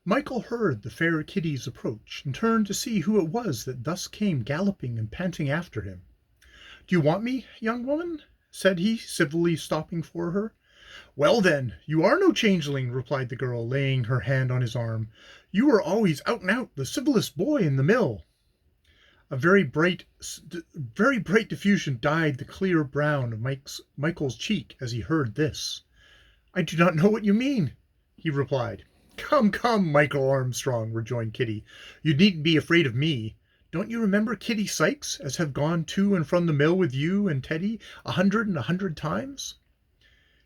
Michael heard the fair Kitty's approach, and turned to see who it was that thus came galloping and panting after him. "Do you want me, young woman?" said he, civilly stopping for her. "Well, then, you are no changeling," replied the girl, laying her hand on his arm. "You were always out and out, the civillest boy in the mill." A very bright diffusion dyed the clear brown of Michael's cheek as he heard this. "I do not know what you mean," he replied. "Come, come, Michael Armstrong," rejoined Kitty, "you needn't be afraid of me. Don't you remember Kitty Sykes, as have gone to and from the mill with you and Teddy 100 times?"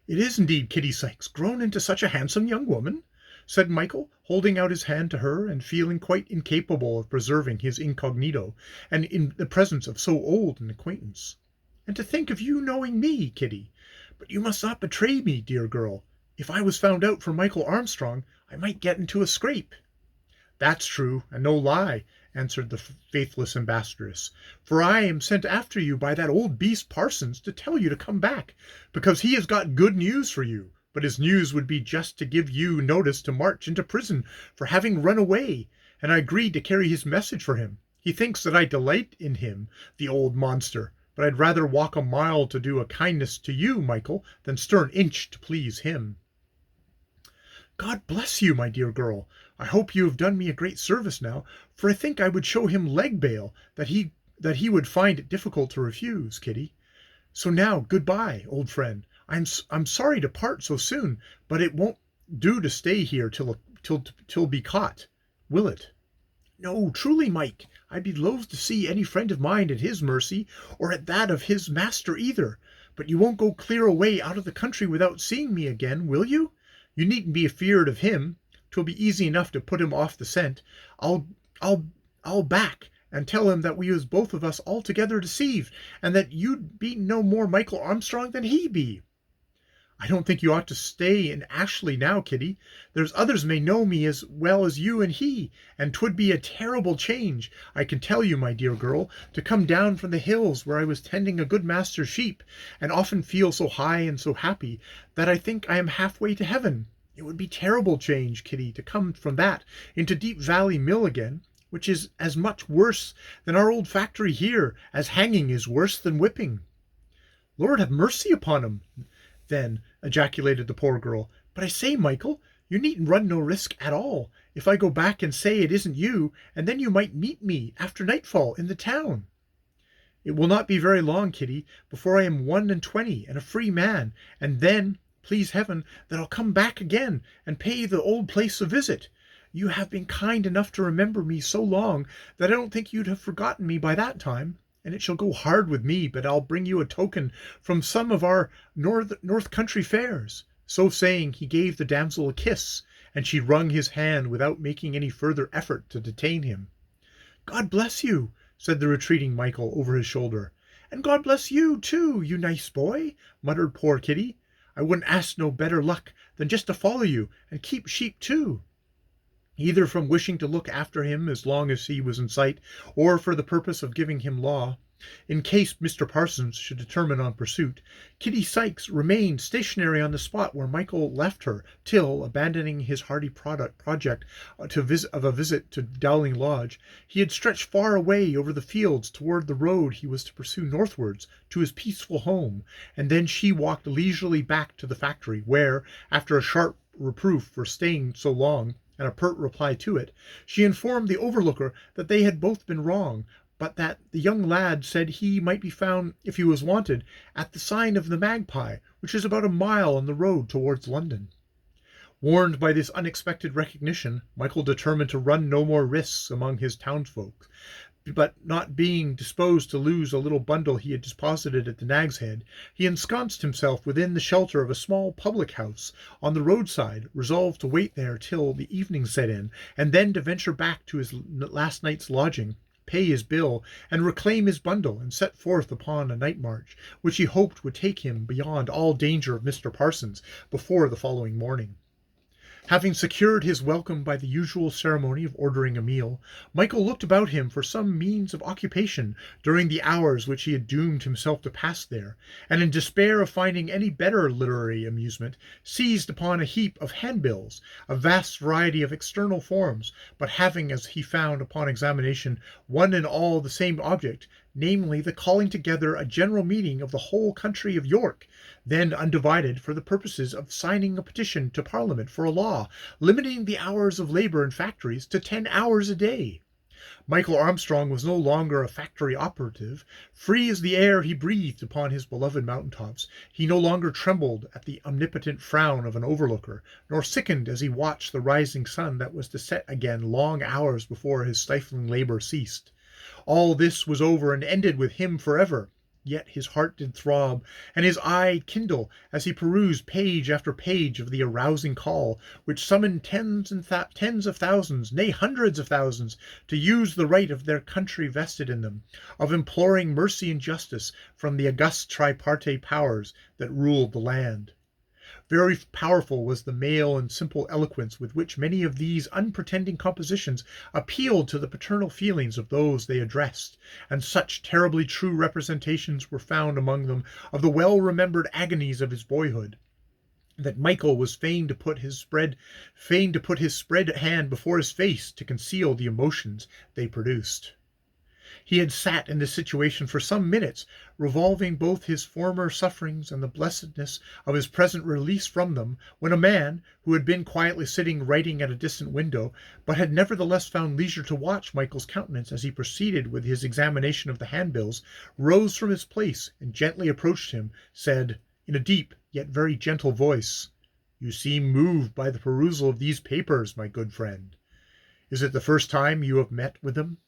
"It is indeed Kitty Sykes, grown into such a handsome young woman?" said Michael, holding out his hand to her, and feeling quite incapable of preserving his incognito, and in the presence of so old an acquaintance. "And to think of you knowing me, Kitty! But you must not betray me, dear girl. If I was found out for Michael Armstrong, I might get into a scrape." "That's true, and no lie," answered the faithless ambassadress, "for I am sent after you by that old beast Parsons to tell you to come back, because he has got good news for you. But his news would be just to give you notice to march into prison for having run away, and I agreed to carry his message for him. He thinks that I delight in him, the old monster, but I'd rather walk a mile to do a kindness to you, Michael, than stir an inch to please him." "God bless you, my dear girl. I hope you have done me a great service now, for I think I would show him leg bail that he would find it difficult to refuse, Kitty. So now, good-bye, old friend. I'm sorry to part so soon, but it won't do to stay here till be caught, will it?" "No, truly, Mike, I'd be loath to see any friend of mine at his mercy, or at that of his master either. But you won't go clear away out of the country without seeing me again, will you? You needn't be afeard of him. 'Twill be easy enough to put him off the scent. I'll back and tell him that we was both of us altogether deceived, and that you'd be no more Michael Armstrong than he be." "I don't think you ought to stay in Ashley now, Kitty. There's others may know me as well as you and he, and 'twould be a terrible change, I can tell you, my dear girl, to come down from the hills where I was tending a good master's sheep, and often feel so high and so happy that I think I am halfway to heaven. It would be terrible change, Kitty, to come from that into Deep Valley Mill again, which is as much worse than our old factory here, as hanging is worse than whipping." "Lord have mercy upon him, then," ejaculated the poor girl. "But I say, Michael, you needn't run no risk at all, if I go back and say it isn't you, and then you might meet me after nightfall in the town." "It will not be very long, Kitty, before I am 21 and a free man, and then, please heaven, that I'll come back again and pay the old place a visit. You have been kind enough to remember me so long that I don't think you'd have forgotten me by that time. And it shall go hard with me, but I'll bring you a token from some of our north country fairs." So saying, he gave the damsel a kiss, and she wrung his hand without making any further effort to detain him. "God bless you," said the retreating Michael over his shoulder. "And God bless you, too, you nice boy," muttered poor Kitty. "I wouldn't ask no better luck than just to follow you, and keep sheep, too." Either from wishing to look after him as long as he was in sight, or for the purpose of giving him law, in case Mr. Parsons should determine on pursuit, Kitty Sykes remained stationary on the spot where Michael left her, till, abandoning his hardy project of a visit to Dowling Lodge, he had stretched far away over the fields toward the road he was to pursue northwards to his peaceful home, and then she walked leisurely back to the factory, where, after a sharp reproof for staying so long, and a pert reply to it, she informed the overlooker that they had both been wrong, but that the young lad said he might be found, if he was wanted, at the sign of the Magpie, which is about a mile on the road towards London. Warned by this unexpected recognition, Michael determined to run no more risks among his townsfolk, but not being disposed to lose a little bundle he had deposited at the Nag's Head, he ensconced himself within the shelter of a small public-house on the roadside, resolved to wait there till the evening set in, and then to venture back to his last night's lodging, pay his bill, and reclaim his bundle, and set forth upon a night march, which he hoped would take him beyond all danger of Mr. Parsons before the following morning. Having secured his welcome by the usual ceremony of ordering a meal, Michael looked about him for some means of occupation during the hours which he had doomed himself to pass there, and in despair of finding any better literary amusement, seized upon a heap of handbills, a vast variety of external forms, but having, as he found upon examination, one and all the same object, namely the calling together a general meeting of the whole country of York, then undivided, for the purposes of signing a petition to Parliament for a law limiting the hours of labor in factories to 10 hours a day. Mchl Armstrong was no longer a factory operative. Free as the air he breathed upon his beloved mountain tops, he no longer trembled at the omnipotent frown of an overlooker, nor sickened as he watched the rising sun that was to set again long hours before his stifling labor ceased. All this was over and ended with him forever. Yet his heart did throb, and his eye kindle, as he perused page after page of the arousing call, which summoned tens of thousands, nay, hundreds of thousands, to use the right of their country vested in them, of imploring mercy and justice from the august tripartite powers that ruled the land. Very powerful was the male and simple eloquence with which many of these unpretending compositions appealed to the paternal feelings of those they addressed, and such terribly true representations were found among them of the well-remembered agonies of his boyhood, that Michael was fain to put his spread hand before his face to conceal the emotions they produced. He had sat in this situation for some minutes, revolving both his former sufferings and the blessedness of his present release from them, when a man, who had been quietly sitting writing at a distant window, but had nevertheless found leisure to watch Michael's countenance as he proceeded with his examination of the handbills, rose from his place and gently approached him, said, in a deep yet very gentle voice, "You seem moved by the perusal of these papers, my good friend. Is it the first time you have met with them?"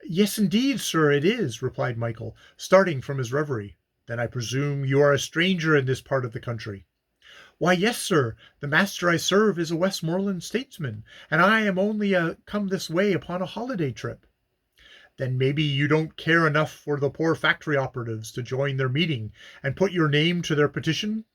"Yes, indeed, sir, it is," replied Michael, starting from his reverie. "Then I presume you are a stranger in this part of the country." "Why, yes, sir. The master I serve is a Westmoreland statesman, and I am only come this way upon a holiday trip." "Then maybe you don't care enough for the poor factory operatives to join their meeting and put your name to their petition?"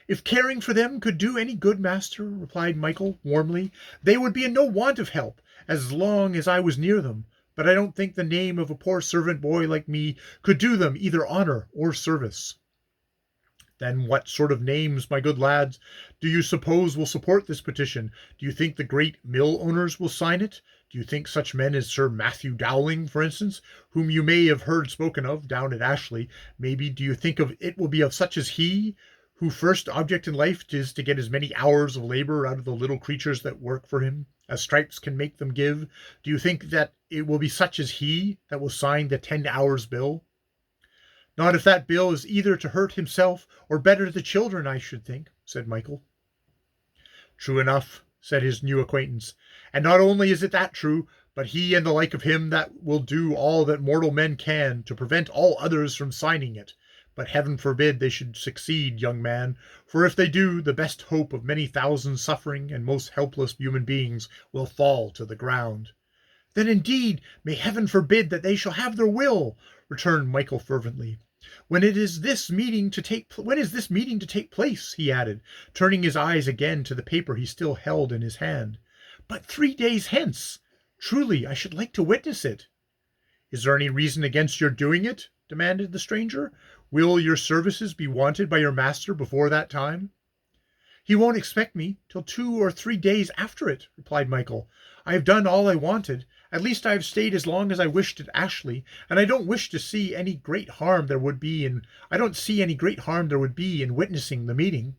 "If caring for them could do any good, master," replied Michael warmly, "they would be in no want of help, as long as I was near them. But I don't think the name of a poor servant boy like me could do them either honor or service." "Then what sort of names, my good lads, do you suppose will support this petition? Do you think the great mill owners will sign it? Do you think such men as Sir Matthew Dowling, for instance, whom you may have heard spoken of down at Ashley, maybe do you think of it will be of such as he, whose first object in life is to get as many hours of labor out of the little creatures that work for him as stripes can make them give? Do you think that it will be such as he that will sign the 10 hours bill?" "Not if that bill is either to hurt himself or better the children, I should think," said Michael. "True enough," said his new acquaintance, "and not only is it that true, but he and the like of him that will do all that mortal men can to prevent all others from signing it. But heaven forbid they should succeed, young man, for if they do, the best hope of many thousand suffering and most helpless human beings will fall to the ground." "Then indeed may heaven forbid that they shall have their will," returned Michael fervently. When is this meeting to take place?" he added, turning his eyes again to the paper he still held in his hand. "But 3 days hence. Truly, I should like to witness it." "Is there any reason against your doing it?" demanded the stranger. "Will your services be wanted by your master before that time?" "He won't expect me till 2 or 3 days after it," replied Michael. "I have done all I wanted. At least I have stayed as long as I wished at Ashley, and I don't see any great harm there would be in witnessing the meeting."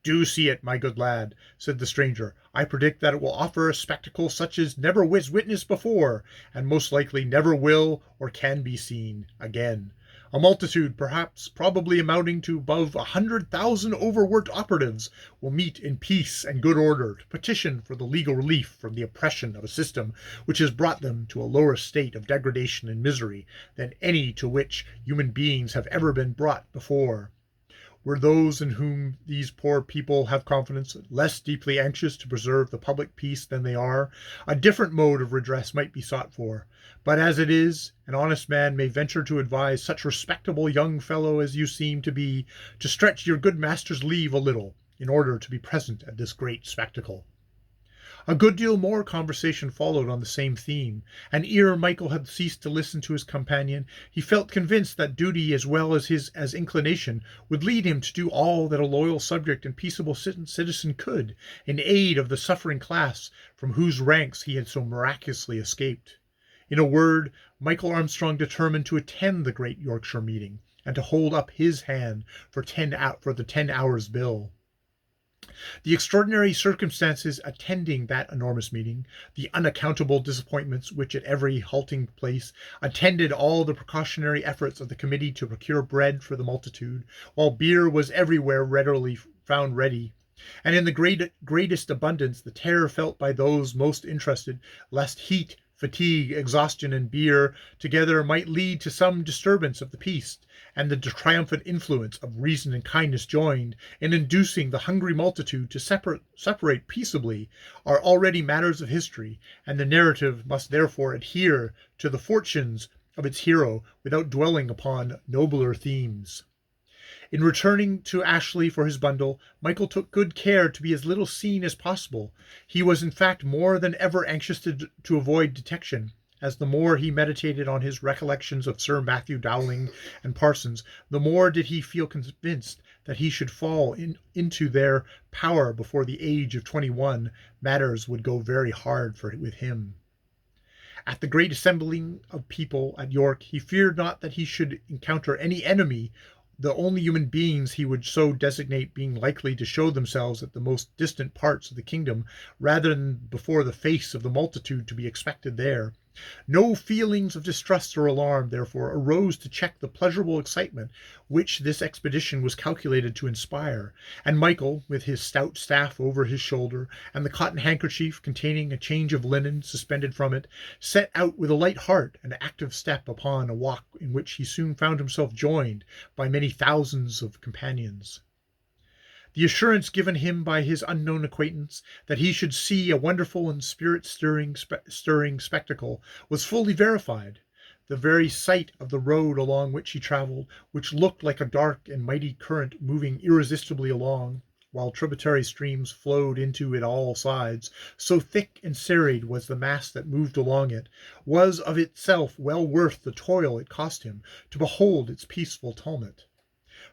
"Do see it, my good lad," said the stranger. "I predict that it will offer a spectacle such as never was witnessed before, and most likely never will or can be seen again. A multitude, probably amounting to above 100,000 overworked operatives, will meet in peace and good order to petition for the legal relief from the oppression of a system which has brought them to a lower state of degradation and misery than any to which human beings have ever been brought before. Were those in whom these poor people have confidence less deeply anxious to preserve the public peace than they are, a different mode of redress might be sought for. But as it is, an honest man may venture to advise such respectable young fellow as you seem to be, to stretch your good master's leave a little, in order to be present at this great spectacle. A good deal more conversation followed on the same theme, and ere Michael had ceased to listen to his companion, he felt convinced that duty as well as his inclination would lead him to do all that a loyal subject and peaceable citizen could in aid of the suffering class from whose ranks he had so miraculously escaped. In a word, Michael Armstrong determined to attend the great Yorkshire meeting, and to hold up his hand for the 10 hours bill. The extraordinary circumstances attending that enormous meeting, the unaccountable disappointments which at every halting place attended all the precautionary efforts of the committee to procure bread for the multitude, while beer was everywhere readily found ready, and in the greatest abundance, the terror felt by those most interested lest heat, fatigue, exhaustion, and beer together might lead to some disturbance of the peace, and the triumphant influence of reason and kindness joined in inducing the hungry multitude to separate peaceably, are already matters of history, and the narrative must therefore adhere to the fortunes of its hero without dwelling upon nobler themes. In returning to Ashley for his bundle, Michael took good care to be as little seen as possible. He was in fact more than ever anxious to avoid detection, as the more he meditated on his recollections of Sir Matthew Dowling and Parsons, the more did he feel convinced that he should fall into their power before the age of 21. Matters would go very hard with him. At the great assembling of people at York, he feared not that he should encounter any enemy, the only human beings he would so designate being likely to show themselves at the most distant parts of the kingdom, rather than before the face of the multitude to be expected there. No feelings of distrust or alarm, therefore, arose to check the pleasurable excitement which this expedition was calculated to inspire, and Michael, with his stout staff over his shoulder, and the cotton handkerchief containing a change of linen suspended from it, set out with a light heart and active step upon a walk in which he soon found himself joined by many thousands of companions. The assurance given him by his unknown acquaintance that he should see a wonderful and spirit-stirring spectacle was fully verified. The very sight of the road along which he travelled, which looked like a dark and mighty current moving irresistibly along, while tributary streams flowed into it on all sides, so thick and serried was the mass that moved along it, was of itself well worth the toil it cost him to behold its peaceful tumult.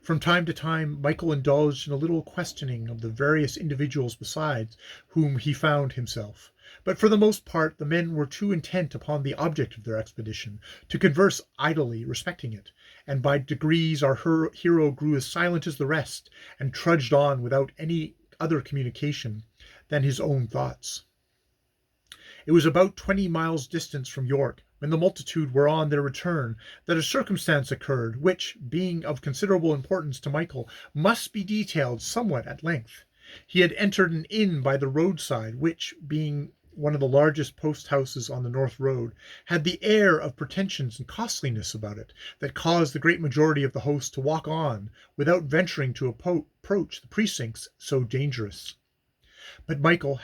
From time to time Michael indulged in a little questioning of the various individuals besides whom he found himself, but for the most part the men were too intent upon the object of their expedition to converse idly respecting it, and by degrees our hero grew as silent as the rest, and trudged on without any other communication than his own thoughts. It was about 20 miles distant from York, when the multitude were on their return, that a circumstance occurred which, being of considerable importance to Michael, must be detailed somewhat at length. He had entered an inn by the roadside, which, being one of the largest post-houses on the North Road, had the air of pretensions and costliness about it that caused the great majority of the host to walk on, without venturing to approach the precincts so dangerous. But Michael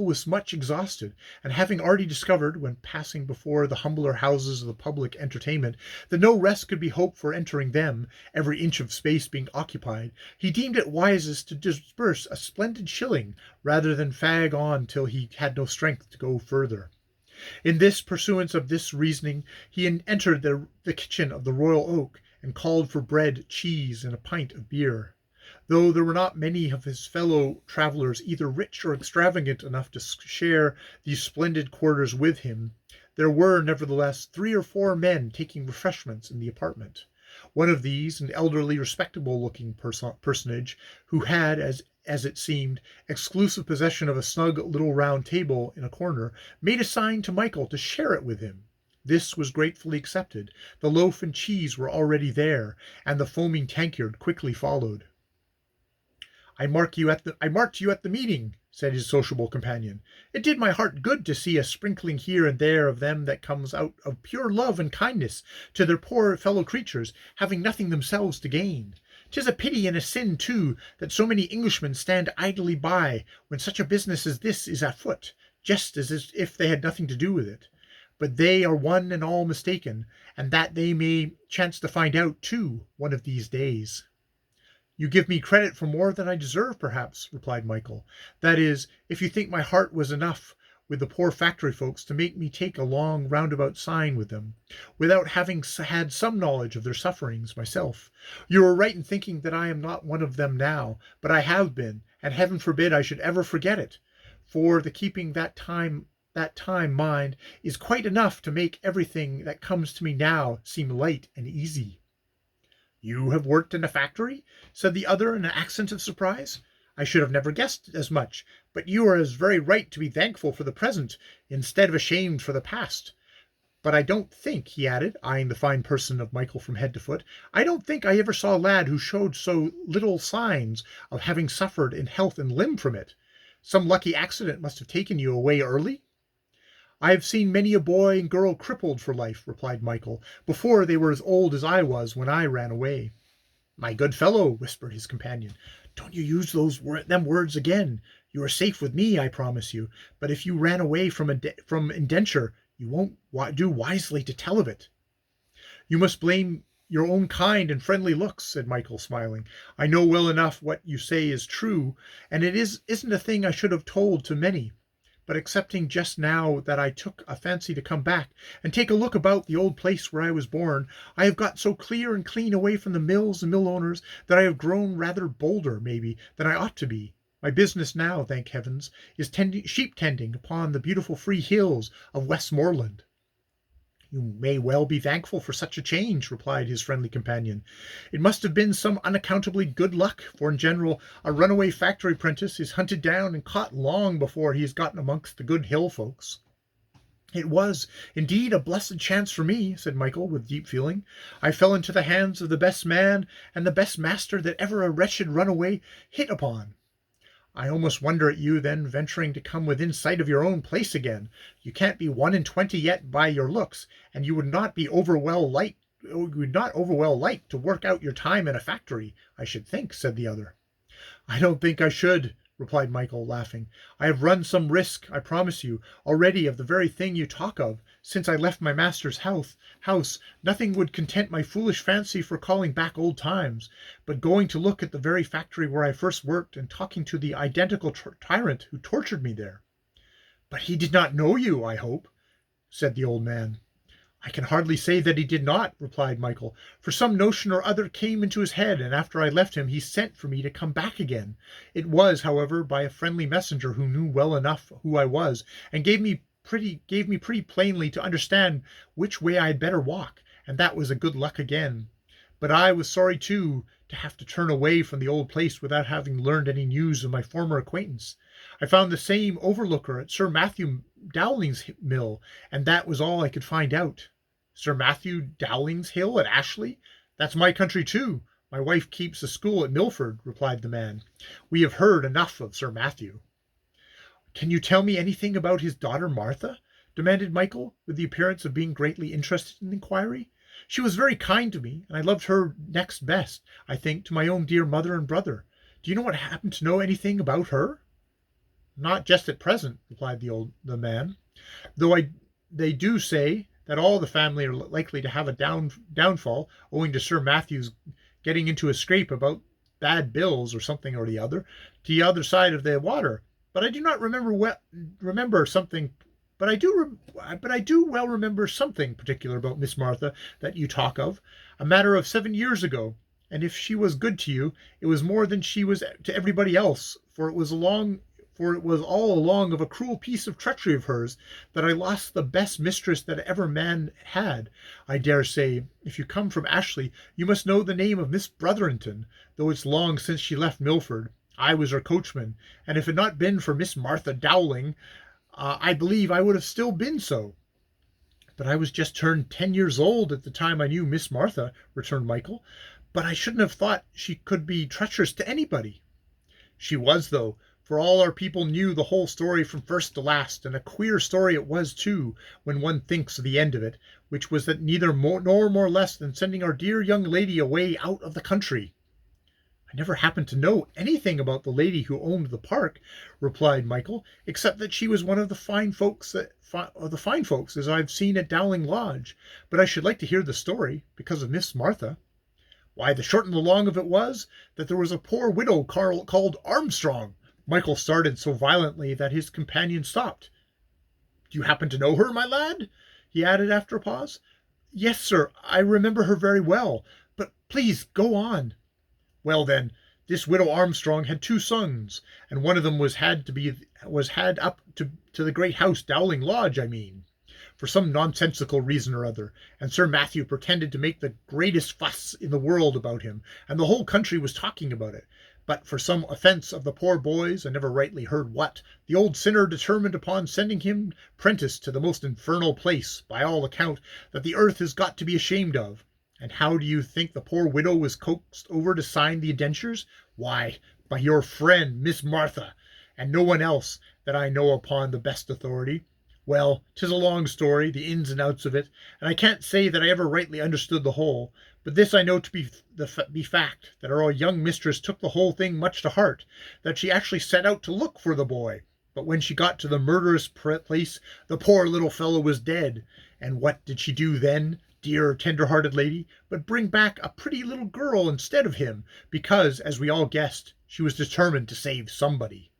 was much exhausted, and having already discovered, when passing before the humbler houses of the public entertainment, that no rest could be hoped for entering them, every inch of space being occupied, he deemed it wisest to disburse a splendid shilling rather than fag on till he had no strength to go further. In pursuance of this reasoning, he entered the kitchen of the Royal Oak, and called for bread, cheese, and a pint of beer. Though there were not many of his fellow travellers either rich or extravagant enough to share these splendid quarters with him, there were, nevertheless, 3 or 4 men taking refreshments in the apartment. One of these, an elderly, respectable-looking personage, who had, as it seemed, exclusive possession of a snug little round table in a corner, made a sign to Michael to share it with him. This was gratefully accepted. The loaf and cheese were already there, and the foaming tankard quickly followed. I marked you at the meeting," said his sociable companion. "It did my heart good to see a sprinkling here and there of them that comes out of pure love and kindness to their poor fellow creatures, having nothing themselves to gain. 'Tis a pity and a sin, too, that so many Englishmen stand idly by when such a business as this is afoot, just as if they had nothing to do with it. But they are one and all mistaken, and that they may chance to find out, too, one of these days." You give me credit for more than I deserve, perhaps, replied Michael. That is, if you think my heart was enough with the poor factory folks to make me take a long roundabout sign with them, without having had some knowledge of their sufferings myself. You are right in thinking that I am not one of them now, but I have been, and heaven forbid I should ever forget it. For the keeping that time mind is quite enough to make everything that comes to me now seem light and easy. You have worked in a factory? Said the other in an accent of surprise. I should have never guessed as much, but you are as very right to be thankful for the present, instead of ashamed for the past. But I don't think, he added, eyeing the fine person of Michael from head to foot, I don't think I ever saw a lad who showed so little signs of having suffered in health and limb from it. Some lucky accident must have taken you away early? I have seen many a boy and girl crippled for life, replied Michael, before they were as old as I was when I ran away. My good fellow, whispered his companion, don't you use them words again. You are safe with me, I promise you, but if you ran away from indenture, you won't do wisely to tell of it. You must blame your own kind and friendly looks, said Michael, smiling. I know well enough what you say is true, and isn't a thing I should have told to many. But excepting just now that I took a fancy to come back and take a look about the old place where I was born, I have got so clear and clean away from the mills and mill owners that I have grown rather bolder, maybe, than I ought to be. My business now, thank heavens, is sheep tending upon the beautiful free hills of Westmoreland. You may well be thankful for such a change, replied his friendly companion. It must have been some unaccountably good luck, for in general a runaway factory apprentice is hunted down and caught long before he has gotten amongst the good hill folks. It was, indeed, a blessed chance for me, said Michael with deep feeling. I fell into the hands of the best man and the best master that ever a wretched runaway hit upon. I almost wonder at you, then, venturing to come within sight of your own place again. You can't be 1 and 20 yet by your looks, and you would not overwell like to work out your time in a factory, I should think, said the other. I don't think I should, replied Michael, laughing. I have run some risk, I promise you, already of the very thing you talk of. Since I left my master's house, nothing would content my foolish fancy for calling back old times, but going to look at the very factory where I first worked and talking to the identical tyrant who tortured me there. But he did not know you, I hope, said the old man. I can hardly say that he did not, replied Michael, for some notion or other came into his head, and after I left him he sent for me to come back again. It was, however, by a friendly messenger who knew well enough who I was, and gave me pretty plainly to understand which way I had better walk, and that was a good luck again. But I was sorry, too, to have to turn away from the old place without having learned any news of my former acquaintance. I found the same overlooker at Sir Matthew Dowling's mill, and that was all I could find out. Sir Matthew Dowling's hill at Ashley? That's my country, too. My wife keeps a school at Milford, replied the man. We have heard enough of Sir Matthew. Can you tell me anything about his daughter Martha? Demanded Michael, with the appearance of being greatly interested in the inquiry. She was very kind to me, and I loved her next best, I think, to my own dear mother and brother. Do you happen to know anything about her? Not just at present, replied the man, though they do say that all the family are likely to have a downfall owing to Sir Matthew's getting into a scrape about bad bills or something or the other to the other side of the water. But I do not remember something. But I do well remember something particular about Miss Martha that you talk of, a matter of 7 years ago. And if she was good to you, it was more than she was to everybody else, for it was all along of a cruel piece of treachery of hers that I lost the best mistress that ever man had. I dare say, if you come from Ashley, you must know the name of Miss Brotherington, though it's long since she left Milford. I was her coachman, and if it had not been for Miss Martha Dowling, I believe I would have still been so. But I was just turned 10 years old at the time I knew Miss Martha, returned Michael. But I shouldn't have thought she could be treacherous to anybody. She was, though, for all our people knew the whole story from first to last, and a queer story it was, too, when one thinks of the end of it, which was that neither more nor more less than sending our dear young lady away out of the country. I never happened to know anything about the lady who owned the park, replied Michael, except that she was one of the fine folks as I've seen at Dowling Lodge. But I should like to hear the story, because of Miss Martha. Why, the short and the long of it was that there was a poor widow called Armstrong. Michael started so violently that his companion stopped. Do you happen to know her, my lad? He added after a pause. Yes, sir, I remember her very well, but please go on. Well, then, this widow Armstrong had two sons, and one of them was had up to the great house, Dowling Lodge, I mean, for some nonsensical reason or other, and Sir Matthew pretended to make the greatest fuss in the world about him, and the whole country was talking about it. But for some offence of the poor boy's, I never rightly heard what, the old sinner determined upon sending him prentice to the most infernal place, by all account, that the earth has got to be ashamed of. And how do you think the poor widow was coaxed over to sign the indentures? Why, by your friend, Miss Martha, and no one else that I know upon the best authority. Well, 'tis a long story, the ins and outs of it, and I can't say that I ever rightly understood the whole, but this I know to be fact, that our young mistress took the whole thing much to heart, that she actually set out to look for the boy, but when she got to the murderous place, the poor little fellow was dead, and what did she do then, dear tender-hearted lady, but bring back a pretty little girl instead of him, because, as we all guessed, she was determined to save somebody.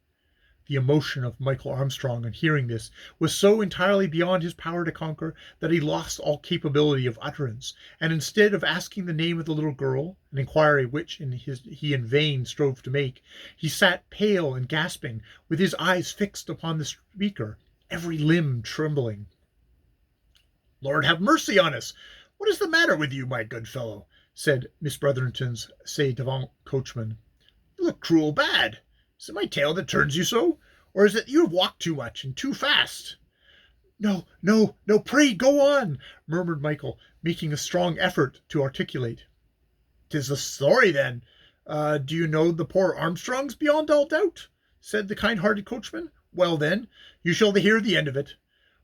The emotion of Mchl Armstrong on hearing this was so entirely beyond his power to conquer that he lost all capability of utterance, and instead of asking the name of the little girl, an inquiry which he in vain strove to make, he sat pale and gasping, with his eyes fixed upon the speaker, every limb trembling. Lord have mercy on us! What is the matter with you, my good fellow? Said Miss Brotherton's ci-devant coachman. You look cruel bad. Is it my tail that turns you so? Or is it you have walked too much and too fast? No, pray go on, murmured Mchl, making a strong effort to articulate. 'Tis the story, then. Do you know the poor Armstrongs beyond all doubt? Said the kind-hearted coachman. Well, then, you shall hear the end of it.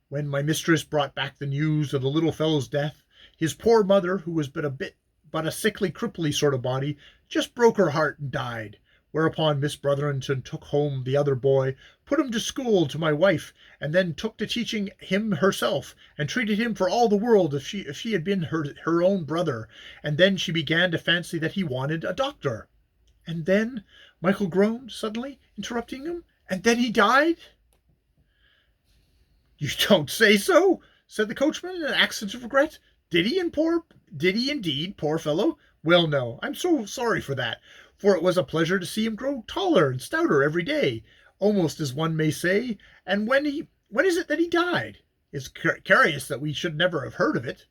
When my mistress brought back the news of the little fellow's death, his poor mother, who was but a sickly, cripply sort of body, just broke her heart and died. Whereupon Miss Brotherton took home the other boy, put him to school to my wife, and then took to teaching him herself, and treated him for all the world if she had been her own brother, and then she began to fancy that he wanted a doctor. And then, Mchl groaned, suddenly interrupting him, and then he died? You don't say so, said the coachman in an accent of regret. Did he indeed, poor fellow? Well, no, I'm so sorry for that, for it was a pleasure to see him grow taller and stouter every day, almost as one may say. And when is it that he died? It's curious that we should never have heard of it.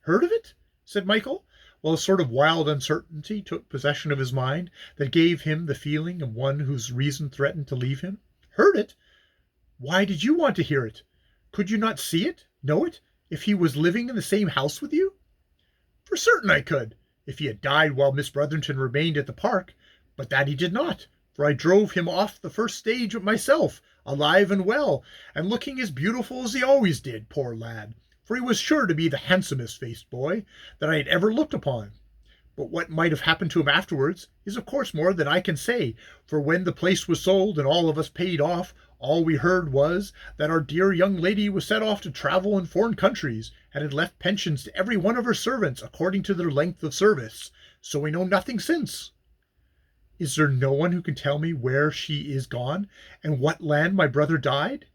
Heard of it? Said Mchl, while a sort of wild uncertainty took possession of his mind that gave him the feeling of one whose reason threatened to leave him. Heard it? Why did you want to hear it? Could you not see it, know it, if he was living in the same house with you? For certain I could, if he had died while Miss Brotherton remained at the park, but that he did not, for I drove him off the first stage myself, alive and well, and looking as beautiful as he always did, poor lad, for he was sure to be the handsomest-faced boy that I had ever looked upon. But what might have happened to him afterwards is of course more than I can say, for when the place was sold and all of us paid off, all we heard was that our dear young lady was set off to travel in foreign countries, and had left pensions to every one of her servants according to their length of service. So we know nothing since. Is there no one who can tell me where she is gone, and what land my brother died?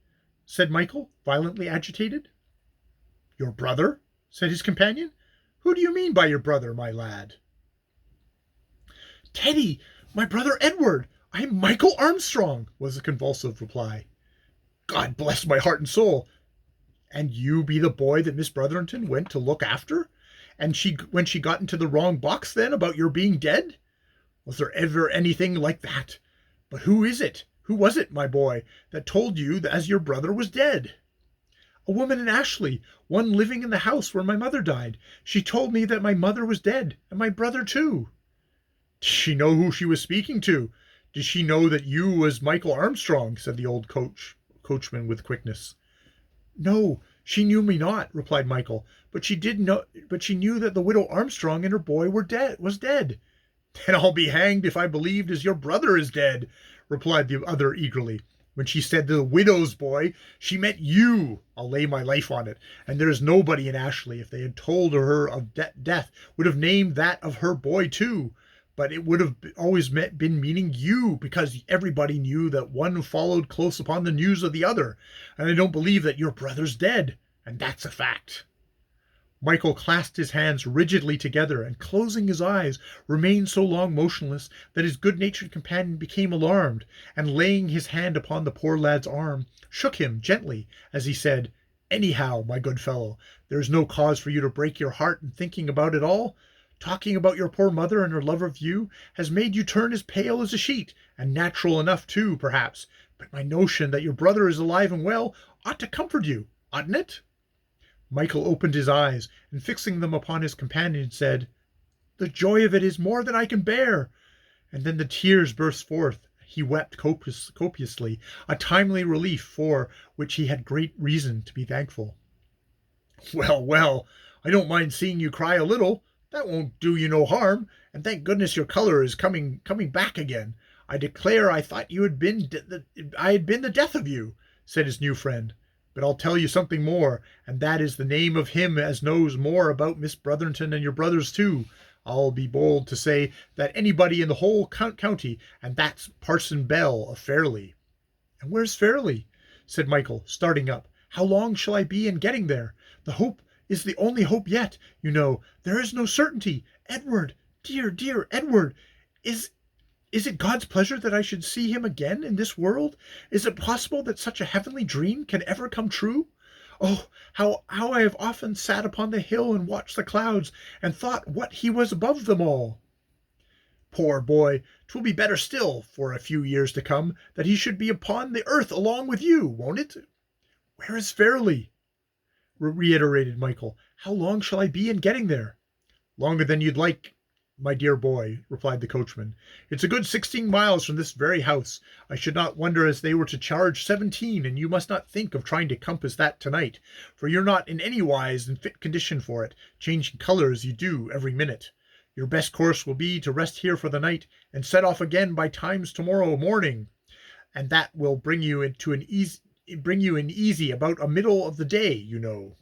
Said Mchl, violently agitated. Your brother? Said his companion. Who do you mean by your brother, my lad? Teddy, my brother Edward. I am Mchl Armstrong, was the convulsive reply. God bless my heart and soul. And you be the boy that Miss Brotherton went to look after? And when she got into the wrong box then about your being dead? Was there ever anything like that? But who was it, my boy, that told you that as your brother was dead? A woman in Ashley, one living in the house where my mother died. She told me that my mother was dead, and my brother too. Did she know who she was speaking to? Did she know that you was Mchl Armstrong? Said the old coachman with quickness. No, she knew me not, replied Mchl, but she knew that the widow Armstrong and her boy was dead. Then I'll be hanged if I believed as your brother is dead, replied the other eagerly. When she said the widow's boy, she meant you. I'll lay my life on it. And there's nobody in Ashley, if they had told her of death, would have named that of her boy too. But it would have always been meaning you, because everybody knew that one followed close upon the news of the other. And I don't believe that your brother's dead. And that's a fact. Mchl clasped his hands rigidly together, and closing his eyes, remained so long motionless that his good-natured companion became alarmed, and laying his hand upon the poor lad's arm, shook him gently, as he said, "Anyhow, my good fellow, there is no cause for you to break your heart in thinking about it all. Talking about your poor mother and her love of you has made you turn as pale as a sheet, and natural enough too, perhaps, but my notion that your brother is alive and well ought to comfort you, oughtn't it?" Mchl opened his eyes, and fixing them upon his companion, said, "The joy of it is more than I can bear." And then the tears burst forth. He wept copiously, a timely relief for which he had great reason to be thankful. "Well, well, I don't mind seeing you cry a little. That won't do you no harm, and thank goodness your color is coming back again. I declare I thought I had been the death of you," said his new friend. "But I'll tell you something more, and that is the name of him as knows more about Miss Brotherton and your brothers too. I'll be bold to say that anybody in the whole county, and that's Parson Bell of Fairly." "And where's Fairly?" said Mchl, starting up. "How long shall I be in getting there? The hope is the only hope yet, you know. There is no certainty. Edward, dear Edward, is it God's pleasure that I should see him again in this world? Is it possible that such a heavenly dream can ever come true? Oh, how I have often sat upon the hill and watched the clouds, and thought what he was above them all." "Poor boy, 'twill be better still, for a few years to come, that he should be upon the earth along with you, won't it?" "Where is Fairly?" reiterated Mchl. "How long shall I be in getting there?" "Longer than you'd like, my dear boy," replied the coachman. "It's a good 16 miles from this very house. I should not wonder as they were to charge 17, and you must not think of trying to compass that tonight, for you're not in any wise in fit condition for it, changing color as you do every minute. Your best course will be to rest here for the night, and set off again by times tomorrow morning, and that will bring you in easy about a middle of the day, you know."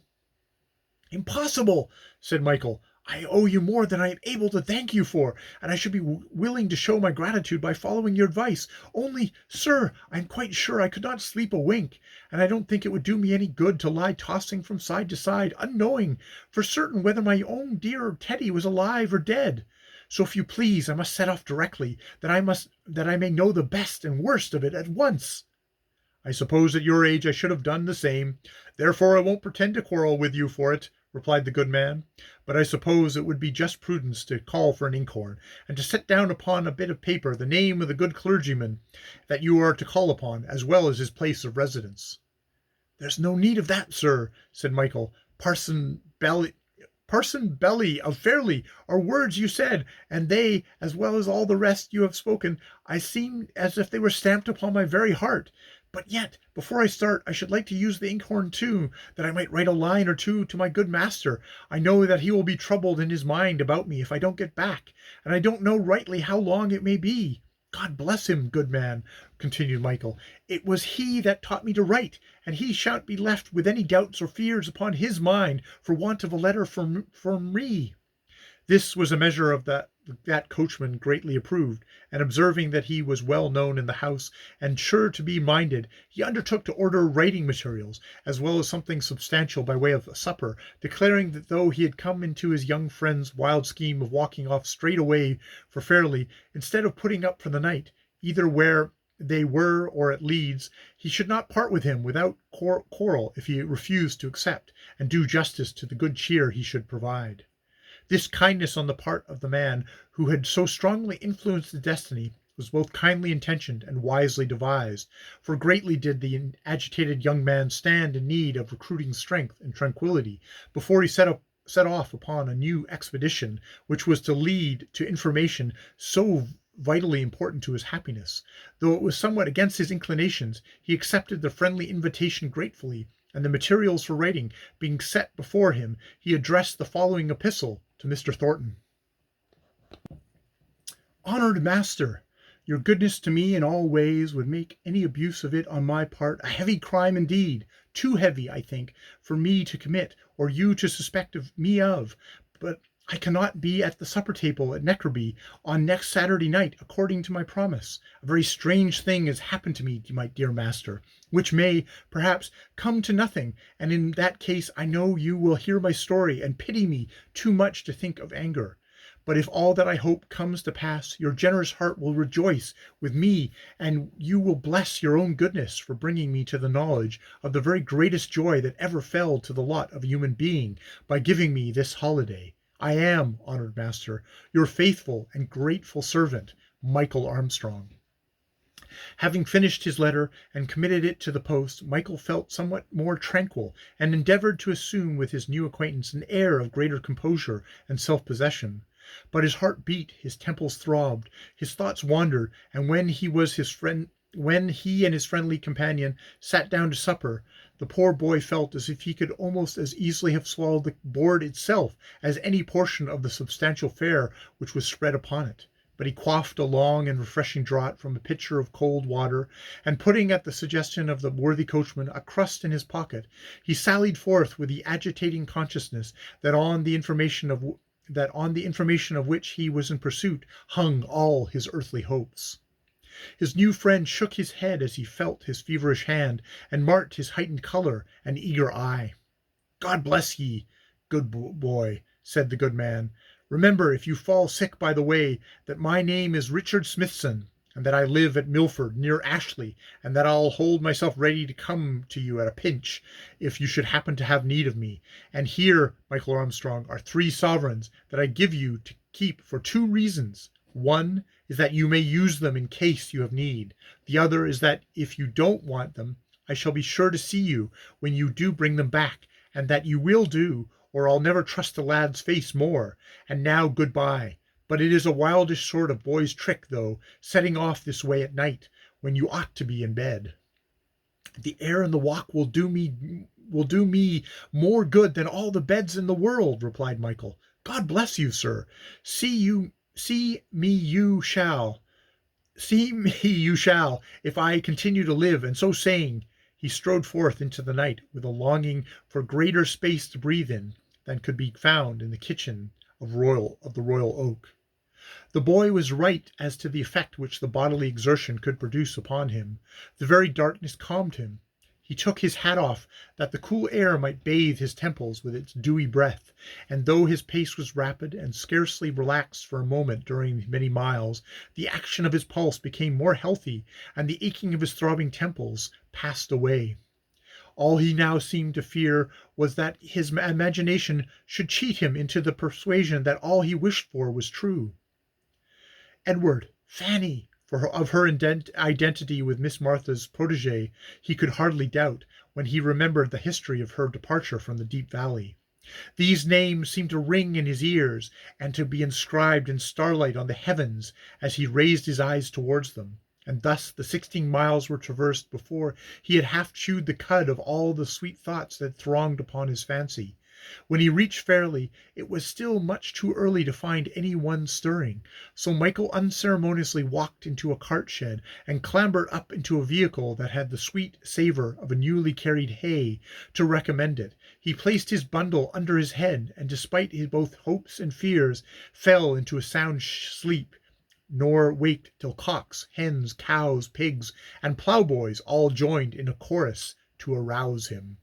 "Impossible," said Mchl. "I owe you more than I am able to thank you for, and I should be willing to show my gratitude by following your advice. Only, sir, I am quite sure I could not sleep a wink, and I don't think it would do me any good to lie tossing from side to side, unknowing for certain whether my own dear Teddy was alive or dead. So if you please, I must set off directly, that I may know the best and worst of it at once." "I suppose at your age I should have done the same, therefore I won't pretend to quarrel with you for it," replied the good man. "But I suppose it would be just prudence to call for an inkhorn, and to set down upon a bit of paper the name of the good clergyman that you are to call upon, as well as his place of residence." "There's no need of that, sir," said Mchl. Parson Belly of Fairly are words you said, and they, as well as all the rest you have spoken, I seem as if they were stamped upon my very heart. But yet, before I start, I should like to use the inkhorn too, that I might write a line or two to my good master. I know that he will be troubled in his mind about me if I don't get back, and I don't know rightly how long it may be. God bless him, good man," continued Mchl. "It was he that taught me to write, and he shan't be left with any doubts or fears upon his mind for want of a letter from me." This was a measure of that coachman greatly approved, and observing that he was well known in the house and sure to be minded, he undertook to order writing materials, as well as something substantial by way of supper, declaring that though he had come into his young friend's wild scheme of walking off straight away for Fairly, instead of putting up for the night, either where they were or at Leeds, he should not part with him without quarrel if he refused to accept, and do justice to the good cheer he should provide. This kindness on the part of the man who had so strongly influenced the destiny was both kindly intentioned and wisely devised, for greatly did the agitated young man stand in need of recruiting strength and tranquillity before he set off upon a new expedition which was to lead to information so vitally important to his happiness. Though it was somewhat against his inclinations, he accepted the friendly invitation gratefully, and the materials for writing being set before him, he addressed the following epistle to Mr. Thornton. "Honored Master, Your goodness to me in all ways would make any abuse of it on my part a heavy crime indeed, too heavy, I think, for me to commit, or you to suspect of me of. But I cannot be at the supper table at Neckerby on next Saturday night, according to my promise. A very strange thing has happened to me, my dear master, which may, perhaps, come to nothing, and in that case I know you will hear my story and pity me too much to think of anger. But if all that I hope comes to pass, your generous heart will rejoice with me, and you will bless your own goodness for bringing me to the knowledge of the very greatest joy that ever fell to the lot of a human being by giving me this holiday. I am, honored master, your faithful and grateful servant, Mchl Armstrong. Having finished his letter and committed it to the post, Mchl felt somewhat more tranquil, and endeavored to assume with his new acquaintance an air of greater composure and self-possession. But his heart beat, his temples throbbed, his thoughts wandered, and when he and his friendly companion sat down to supper, the poor boy felt as if he could almost as easily have swallowed the board itself as any portion of the substantial fare which was spread upon it. But he quaffed a long and refreshing draught from a pitcher of cold water, and putting at the suggestion of the worthy coachman a crust in his pocket, he sallied forth with the agitating consciousness that on the information of which he was in pursuit hung all his earthly hopes. His new friend shook his head as he felt his feverish hand, and marked his heightened color and eager eye. "God bless ye, good boy," said the good man. "Remember, if you fall sick by the way, that my name is Richard Smithson, and that I live at Milford, near Ashley, and that I'll hold myself ready to come to you at a pinch, if you should happen to have need of me. And here, Mchl Armstrong, are 3 sovereigns that I give you to keep for 2 reasons. One is that you may use them in case you have need. The other is that if you don't want them, I shall be sure to see you when you do bring them back, and that you will do, or I'll never trust a lad's face more. And now good-bye. But it is a wildish sort of boy's trick, though, setting off this way at night, when you ought to be in bed." "The air and the walk will do me more good than all the beds in the world," replied Mchl. "God bless you, sir. See me you shall, if I continue to live." And so saying, he strode forth into the night with a longing for greater space to breathe in than could be found in the kitchen of the Royal Oak. The boy was right as to the effect which the bodily exertion could produce upon him. The very darkness calmed him. He took his hat off that the cool air might bathe his temples with its dewy breath, and though his pace was rapid and scarcely relaxed for a moment during many miles, the action of his pulse became more healthy, and the aching of his throbbing temples passed away. All he now seemed to fear was that his imagination should cheat him into the persuasion that all he wished for was true. Edward, Fanny, of her identity with Miss Martha's protégé, he could hardly doubt, when he remembered the history of her departure from the deep valley. These names seemed to ring in his ears, and to be inscribed in starlight on the heavens as he raised his eyes towards them. And thus the 16 miles were traversed before he had half chewed the cud of all the sweet thoughts that thronged upon his fancy. When he reached Fairley, it was still much too early to find any one stirring, so Mchl unceremoniously walked into a cart shed and clambered up into a vehicle that had the sweet savour of a newly carried hay to recommend it. He placed his bundle under his head, and despite his both hopes and fears, fell into a sound sleep, nor waked till cocks, hens, cows, pigs, and ploughboys all joined in a chorus to arouse him.